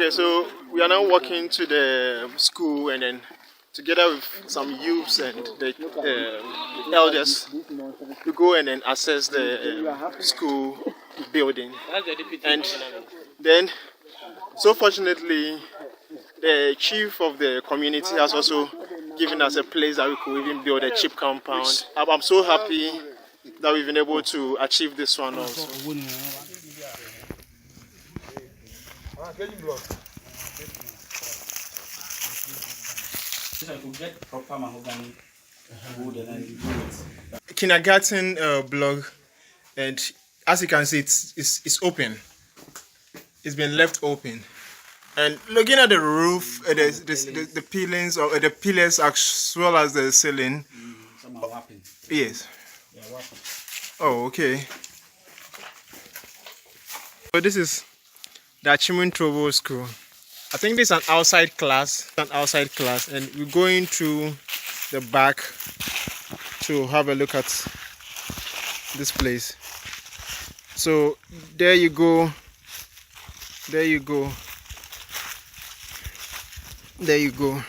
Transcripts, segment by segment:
Okay, so we are now walking to the school, and then together with some youths and the elders, we go and then access the school building. And then, so fortunately, the chief of the community has also given us a place that we could even build a cheap compound. I'm so happy that we've been able to achieve this one also. Kindergarten block, and as you can see, it's open. It's been left open, and looking at the roof, the pillars or the pillars as well as the ceiling. Some are wrapping. Yes. They are wrapping. Oh, okay. So this is the AKYEM NTRUBO school. I think this is an outside class. And we're going to the back to have a look at this place. So there you go. There you go. There you go.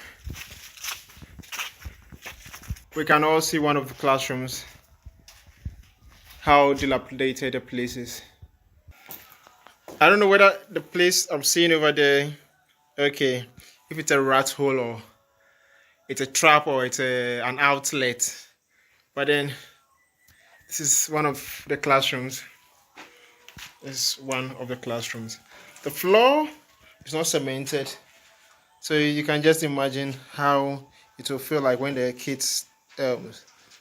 We can all see one of the classrooms. How dilapidated the place is. I don't know whether the place I'm seeing over there, okay, if it's a rat hole or it's a trap or it's an outlet. But then this is one of the classrooms. This is one of the classrooms. The floor is not cemented, so you can just imagine how it will feel like when the kids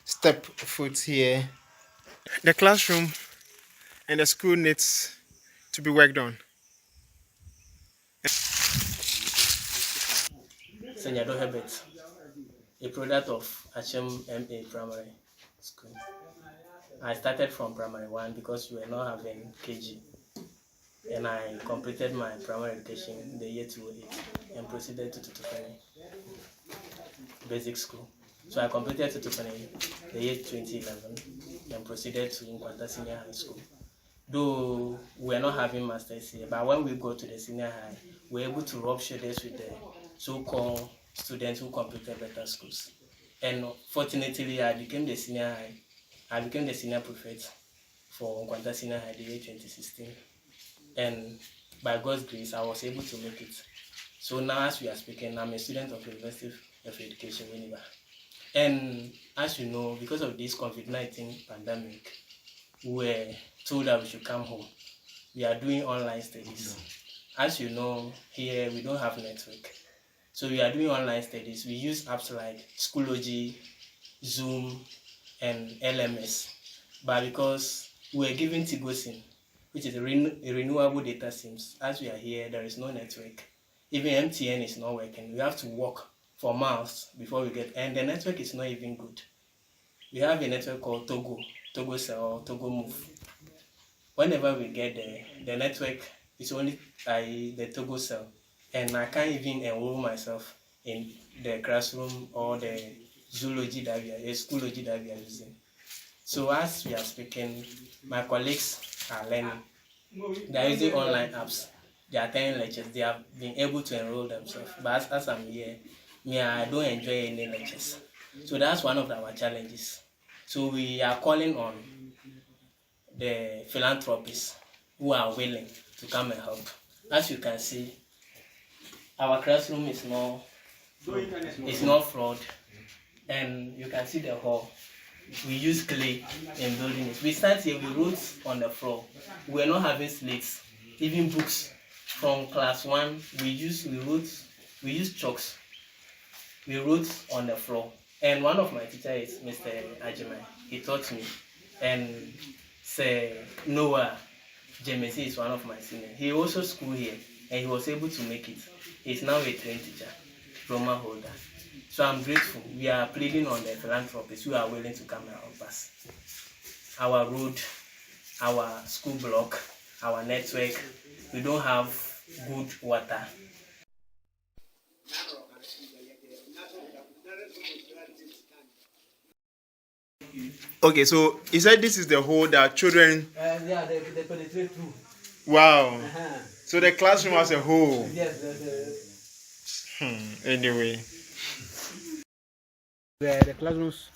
step foot here. The classroom and the school needs to be worked on. Senyado Herbert, a product of AKYEM MA Primary School. I started from primary 1 because we were not having KG, and I completed my primary education in the year 2008 and proceeded to Tutufeni Basic School. So I completed Tutufeni the year 2011 and proceeded to Nkwanta Senior High School. Though we are not having masters here, but when we go to the senior high, we're able to rub shoulders with the so-called students who completed better schools. And fortunately, I became the senior high. I became the senior prefect for Nkwanta Senior High the year 2016. And by God's grace, I was able to make it. So now, as we are speaking, I'm a student of University of Education, Winneba. And as you know, because of this COVID-19 pandemic, we were told that we should come home. We are doing online studies. As you know, here we don't have network. So we are doing online studies. We use apps like Schoology, Zoom, and LMS. But because we were given Tigosim, which is a renewable data SIMs, as we are here, there is no network. Even MTN is not working. We have to walk for miles before we get, and the network is not even good. We have a network called Togo Cell or Togo Move. Whenever we get there, the network is only the Togo Cell, and I can't even enroll myself in the classroom or the Schoology that we are using. So as we are speaking, my colleagues are learning. They are using online apps. They are attending lectures. They have been able to enroll themselves. But as I'm here, I don't enjoy any lectures. So that's one of our challenges. So we are calling on the philanthropists who are willing to come and help. As you can see, our classroom is not floored, and you can see the hall. We use clay in building it. We start here, we wrote on the floor. We are not having slates, even books from class 1. We use chalks. We wrote on the floor. And one of my teachers is Mr. Ajimai. He taught me. And Sir Noah Jemesi is one of my seniors. He also schooled here, and he was able to make it. He's now a trained teacher, diploma holder. So I'm grateful. We are pleading on the philanthropists who are willing to come and help us. Our road, our school block, our network, we don't have good water. Okay, so you said this is the hole that children... Yeah, they penetrate through. Wow. So the classroom as a whole. Yes. Anyway. The classrooms,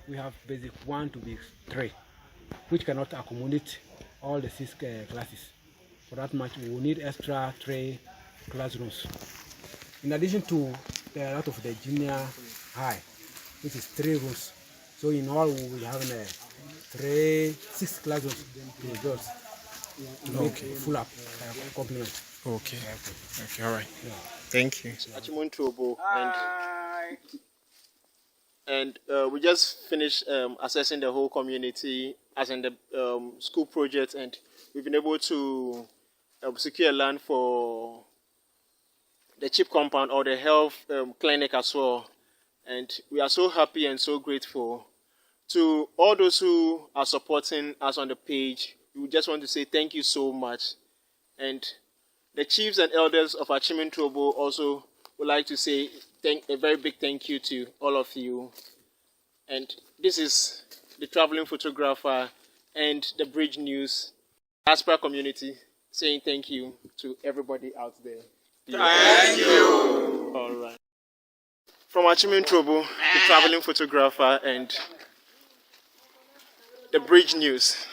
we have basic 1 to basic 3, which cannot accommodate all the 6 classes. For that much, we will need extra 3 classrooms. In addition to the lot of the junior high, which is 3 rooms. So in all, we will have 6 classrooms to build to make full up complement. Okay. Okay, all right. Yeah. Thank you. AKYEM NTRUBO, and we just finished assessing the whole community as in the school project, and we've been able to secure land for the CHIP compound or the health clinic as well. And we are so happy and so grateful to all those who are supporting us on the page. We just want to say thank you so much. And the chiefs and elders of AKYEM NTRUBO also would like to say a very big thank you to all of you. And this is the traveling photographer and the Bridge News diaspora community saying thank you to everybody out there. Thank you. All right. From AKYEM NTRUBO, the traveling photographer and the Bridge News.